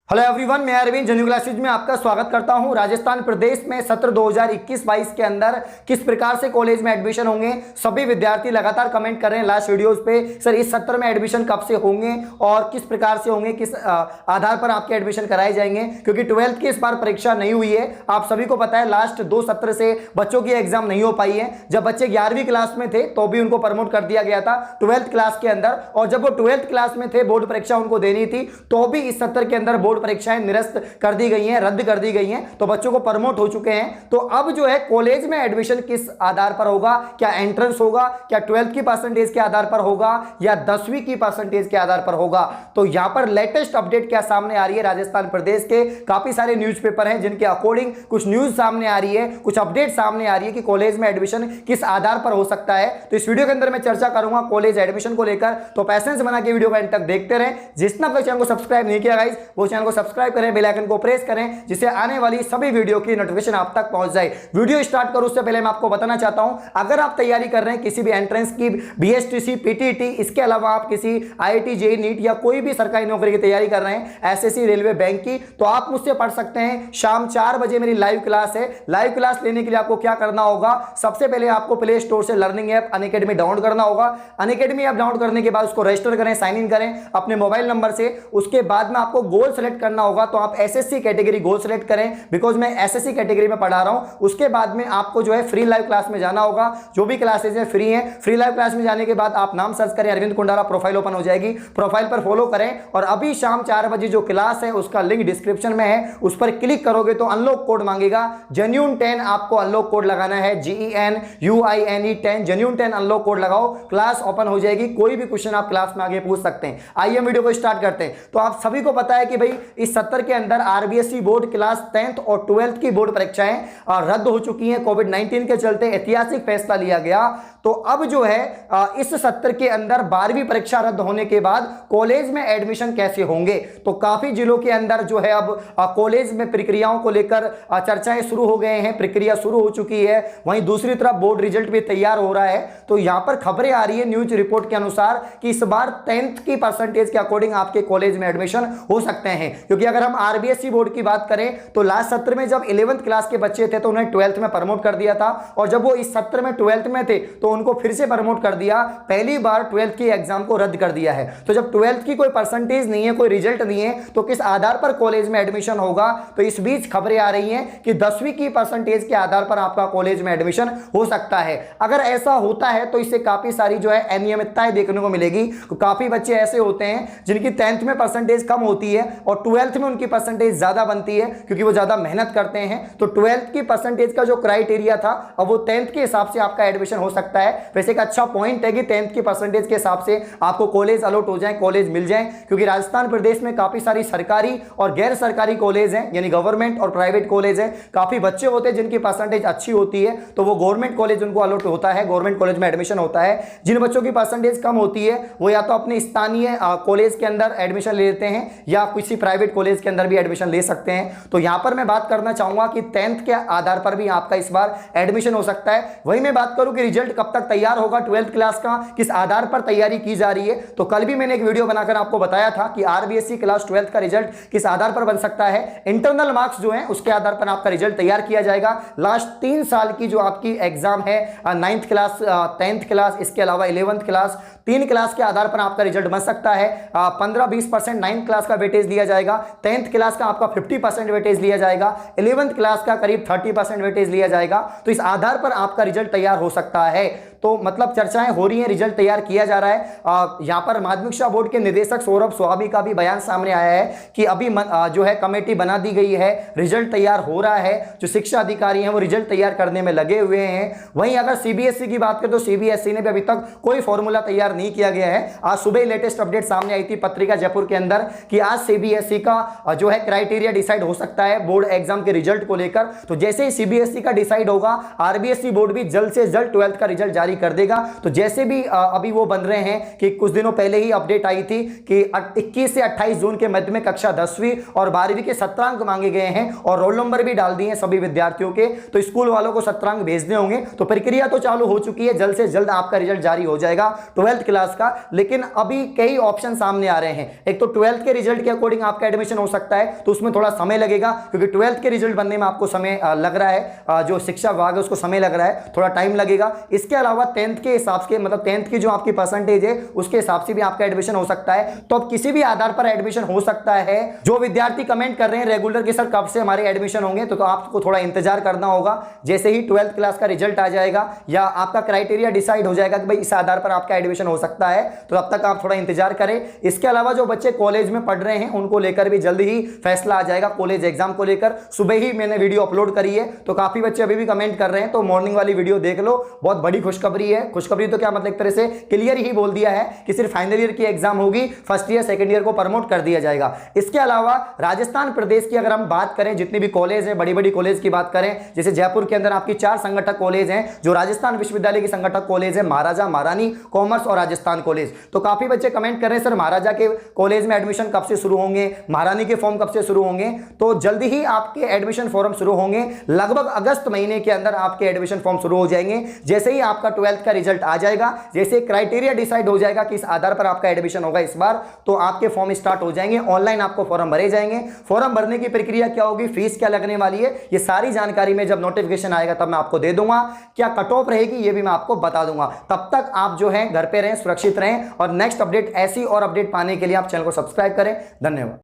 Hello everyone, मैं Arvind जेन्यू classes में आपका स्वागत करता हूं। राजस्थान प्रदेश में सत्र 2021-22 के अंदर किस प्रकार से कॉलेज में एडमिशन होंगे, सभी विद्यार्थी लगातार कमेंट कर रहे हैं लास्ट वीडियोस पे। सर इस सत्र में एडमिशन कब से होंगे और किस प्रकार से होंगे, किस आधार पर आपके एडमिशन कराए जाएंगे, क्योंकि 12th की इस बार परीक्षा नहीं हुई है। आप सभी को पता है लास्ट 2 सत्र से बच्चों की एग्जाम नहीं हो पाई है। जब बच्चे 11वीं क्लास में थे तो भी उनको प्रमोट कर दिया गया था 12th क्लास के अंदर, और जब वो 12th क्लास में थे बोर्ड परीक्षा उनको देनी थी तो भी इस सत्र के अंदर बोर्ड परीक्षाएं निरस्त कर दी गई हैं, रद्द कर दी गई हैं, तो बच्चों को प्रमोट हो चुके हैं। तो अब जो है कॉलेज में एडमिशन किस आधार पर होगा, क्या एंट्रेंस होगा, क्या 12th की परसेंटेज के आधार पर होगा या 10वीं की परसेंटेज के आधार पर होगा। तो यहां पर लेटेस्ट अपडेट क्या सामने आ रही है, राजस्थान प्रदेश के काफी सारे न्यूज़पेपर हैं जिनके अकॉर्डिंग कुछ न्यूज सामने आ रही है, कुछ अपडेट सामने आ रही है कि कॉलेज में एडमिशन किस आधार पर हो सकता है। तो इस वीडियो के अंदर मैं चर्चा करूंगा कॉलेज एडमिशन को लेकर, तो पैसेंस बना के वीडियो को एंड तक देखते रहें। जिसने अपने चैनल को सब्सक्राइब नहीं किया गाइस, वो चैनल को सब्सक्राइब करें, बेल आइकन को प्रेस करें, जिससे आने वाली सभी वीडियो की नोटिफिकेशन आप तक पहुंच जाए। वीडियो स्टार्ट करूं उससे पहले मैं आपको बताना चाहता हूं, अगर आप तैयारी कर रहे हैं किसी भी एंट्रेंस की, बीएसटीसी, पीटीटी, इसके अलावा आप किसी आईआईटी, जेईई, नीट या कोई भी सरकारी नौकरी की तैयारी कर रहे हैं, एसएससी, रेलवे, बैंक की, तो आप मुझसे पढ़ सकते हैं। शाम 4 बजे मेरी लाइव क्लास है। लाइव क्लास लेने के लिए आपको क्या करना होगा, सबसे पहले आपको प्ले स्टोर से लर्निंग ऐप अनअकैडमी डाउनलोड करना होगा। अनअकैडमी ऐप डाउनलोड करने के बाद उसको रजिस्टर करें, साइन इन करें अपने मोबाइल नंबर से। उसके बाद में आपको गोल सेलेक्ट करना होगा, तो आप एसएससी कैटेगरी गोल सेलेक्ट करें, बिकॉज मैं एसएससी कैटेगरी में पढ़ा रहा हूं। उसके बाद में आपको जो है फ्री लाइव क्लास में जाना होगा, जो भी क्लासेज है फ्री हैं। फ्री लाइव क्लास में जाने के बाद आप नाम सर्च करें, अरविंद कुंडारा, प्रोफाइल ओपन हो जाएगी, प्रोफाइल पर फॉलो करें। और अभी शाम 4 बजे जो क्लास है उसका लिंक डिस्क्रिप्शन में है, उस पर क्लिक करोगे तो अनलॉक कोड मांगेगा, जेन्युइन 10 आपको अनलॉक कोड लगाना है, GENUINE 10, जेन्युइन 10 अनलॉक कोड लगाओ, क्लास ओपन हो जाएगी। कोई भी क्वेश्चन आप क्लास में आगे पूछ सकते हैं। आइए वीडियो को स्टार्ट करते हैं। तो आप सभी को पता है कि भाई इस सत्र के अंदर आरबीएसई बोर्ड क्लास 10th और 12th की बोर्ड परीक्षाएं रद्द हो चुकी हैं। कोविड-19 के चलते ऐतिहासिक फैसला लिया गया। तो अब जो है इस सत्र के अंदर 12वीं परीक्षा रद्द होने के बाद कॉलेज में एडमिशन कैसे होंगे, तो काफी जिलों के अंदर जो है अब कॉलेज में प्रक्रियाओं को लेकर चर्चाएं शुरू हो गए हैं, प्रक्रिया शुरू हो चुकी है। वहीं दूसरी तरफ बोर्ड रिजल्ट भी तैयार हो रहा है। तो यहां पर खबरें आ रही है न्यूज रिपोर्ट के अनुसार कि इस बार 10th की परसेंटेज के अकॉर्डिंग आपके कॉलेज में एडमिशन हो सकते हैं। क्योंकि अगर हम आरबीएसई बोर्ड की बात करें तो लास्ट सत्र में जब 11th क्लास के बच्चे थे तो उन्हें 12th में प्रमोट कर दिया था, और जब वो इस सत्र में 12th में थे तो उनको फिर से प्रमोट कर दिया। पहली बार 12th की एग्जाम को रद्द कर दिया है। तो जब 12th की कोई परसेंटेज नहीं है, कोई रिजल्ट नहीं है, तो किस आधार पर कॉलेज में एडमिशन होगा। तो इस बीच खबरें आ रही हैं कि 10वीं की परसेंटेज के आधार पर आपका कॉलेज में एडमिशन हो सकता है। अगर ऐसा होता है तो इससे काफी सारी जो है अनियमितताएं देखने को मिलेगी। काफी बच्चे ऐसे होते हैं जिनकी 10th में परसेंटेज कम होती है और 12th में उनकी परसेंटेज ज्यादा बनती है, क्योंकि वो ज्यादा मेहनत करते हैं। तो 12th की परसेंटेज का जो क्राइटेरिया था अब वो 10th के हिसाब से आपका एडमिशन हो सकता है। वैसे एक अच्छा पॉइंट है कि 10th की परसेंटेज के हिसाब से आपको कॉलेज अलॉट हो जाए, कॉलेज मिल जाए, क्योंकि राजस्थान प्रदेश में काफी सारी सरकारी और गैर सरकारी कॉलेज हैं, यानी गवर्नमेंट और प्राइवेट कॉलेज है। काफी बच्चे होते हैं जिनकी परसेंटेज अच्छी होती है तो वो गवर्नमेंट कॉलेज उनको अलॉट होता है, गवर्नमेंट कॉलेज में एडमिशन होता है। जिन बच्चों की परसेंटेज कम होती है वो या तो अपने स्थानीय कॉलेज के अंदर एडमिशन ले लेते हैं या किसी प्राइवेट कॉलेज के अंदर भी एडमिशन ले सकते हैं। तो यहां पर मैं बात करना चाहूंगा कि 10th के आधार पर भी आपका इस बार एडमिशन हो सकता है। वहीं मैं बात करूं कि रिजल्ट कब तक तैयार होगा 12th क्लास का, किस आधार पर तैयारी की जा रही है, तो कल भी मैंने एक वीडियो बनाकर आपको बताया था कि आरबीएसई क्लास 12th का रिजल्ट किस आधार पर बन सकता है। इंटरनल मार्क्स जो है उसके आधार पर आपका रिजल्ट तैयार किया जाएगा। लास्ट 3 साल की जो आपकी एग्जाम है 9th क्लास, 10th क्लास, इसके अलावा 11th क्लास, 3 क्लास के आधार पर आपका रिजल्ट बन सकता है। 15-20% 9th क्लास का वेटेज लिया जाएगा, 10th क्लास का आपका 50% वेटेज लिया जाएगा, 11th क्लास का करीब 30% वेटेज लिया जाएगा। तो इस आधार पर आपका रिजल्ट तैयार हो सकता है। तो मतलब चर्चाएं हो रही हैं, रिजल्ट तैयार किया जा रहा है। यहां पर माध्यमिक शिक्षा बोर्ड के निदेशक सौरभ स्वामी का भी बयान सामने आया है कि अभी जो है कमेटी बना दी गई है, रिजल्ट तैयार हो रहा है, जो शिक्षा अधिकारी हैं वो रिजल्ट तैयार करने में लगे हुए हैं। वहीं अगर सीबीएसई की बात करें तो सीबीएसई ने भी अभी तक कोई फॉर्मूला तैयार नहीं किया गया है। आज सुबह लेटेस्ट अपडेट सामने आई थी पत्रिका जयपुर के अंदर कि आज सीबीएसई का जो है क्राइटेरिया डिसाइड हो सकता है बोर्ड एग्जाम के रिजल्ट को लेकर। तो जैसे ही सीबीएसई का डिसाइड होगा आरबीएसई बोर्ड भी जल्द से जल्द 12th का रिजल्ट जारी कर देगा। तो जैसे भी अभी वो बन रहे हैं कि कुछ दिनों पहले ही अपडेट आई थी कि 21 से 28 जून के मध्य में कक्षा 10वीं और 12वीं के सत्रांक मांगे गए हैं और रोल नंबर भी डाल दिए हैं सभी विद्यार्थियों के। तो स्कूल वालों को सत्रांक भेजने होंगे। तो प्रक्रिया तो चालू हो चुकी है, जल्द से जल्द आपका रिजल्ट जारी हो जाएगा 12th क्लास का। लेकिन अभी कई ऑप्शन सामने आ रहे हैं। एक तो 12th के रिजल्ट के अकॉर्डिंग आप आपका एडमिशन हो सकता है, तो उसमें थोड़ा समय लगेगा क्योंकि 12th के रिजल्ट बनने में आपको समय लग रहा है, जो शिक्षा विभाग है उसको समय लग रहा है, थोड़ा टाइम लगेगा। इसके अलावा 10th के हिसाब से, मतलब 10th की जो आपकी परसेंटेज है उसके हिसाब से भी आपका एडमिशन हो सकता है। तो अब किसी भी आधार पर एडमिशन हो सकता है। जो विद्यार्थी कमेंट कर रहे हैं रेगुलर के सर कब से हमारे एडमिशन होंगे, तो आपको थोड़ा इंतजार करना होगा। जैसे ही 12th क्लास का रिजल्ट आ जाएगा या आपका क्राइटेरिया डिसाइड हो जाएगा कि भाई इस आधार पर आपका एडमिशन हो सकता है, तो तब तक आप थोड़ा इंतजार करें। इसके अलावा जो बच्चे कॉलेज में पढ़ रहे हैं उनको लेकर भी जल्दी ही फैसला आ जाएगा। कॉलेज एग्जाम को लेकर सुबह ही मैंने वीडियो अपलोड करी है, तो काफी बच्चे अभी भी कमेंट कर रहे हैं, तो मॉर्निंग वाली वीडियो देख लो। बहुत बड़ी खुशखबरी है। खुशखबरी तो क्या मतलब, एक तरह से क्लियर ही बोल दिया है कि सिर्फ फाइनल ईयर की एग्जाम होगी, फर्स्ट ईयर सेकंड ईयर को प्रमोट कर दिया जाएगा। इसके अलावा राजस्थान प्रदेश की अगर हम बात करें, जितनी भी कॉलेज है, बड़ी बड़ी कॉलेज की बात करें, जैसे जयपुर के अंदर आपकी 4 संगठक कॉलेज हैं, जो राजस्थान विश्वविद्यालय की संगठक कॉलेज है, महाराजा, महारानी, कॉमर्स और राजस्थान कॉलेज। तो काफी बच्चे कमेंट कर रहे हैं सर महाराजा के कॉलेज में एडमिशन कब से शुरू होंगे, महारानी के फॉर्म कब से शुरू होंगे। तो जल्दी ही आपके एडमिशन फॉर्म शुरू होंगे, लगभग अगस्त महीने के अंदर आपके एडमिशन फॉर्म शुरू हो जाएंगे। जैसे ही आपका 12th का रिजल्ट आ जाएगा, जैसे क्राइटेरिया डिसाइड हो जाएगा कि इस आधार पर आपका एडमिशन होगा इस बार, तो आपके फॉर्म स्टार्ट हो जाएंगे। ऑनलाइन आपको फॉर्म भरे जाएंगे। फॉर्म भरने की प्रक्रिया क्या होगी, फीस क्या लगने वाली है, ये सारी जानकारी में जब नोटिफिकेशन आएगा तब मैं आपको दे दूंगा। क्या कट ऑफ रहेगी ये भी मैं आपको बता दूंगा। तब तक आप जो है घर पे रहें, सुरक्षित रहें, और नेक्स्ट अपडेट ऐसी और अपडेट पाने के लिए आप चैनल को सब्सक्राइब करें। धन्यवाद।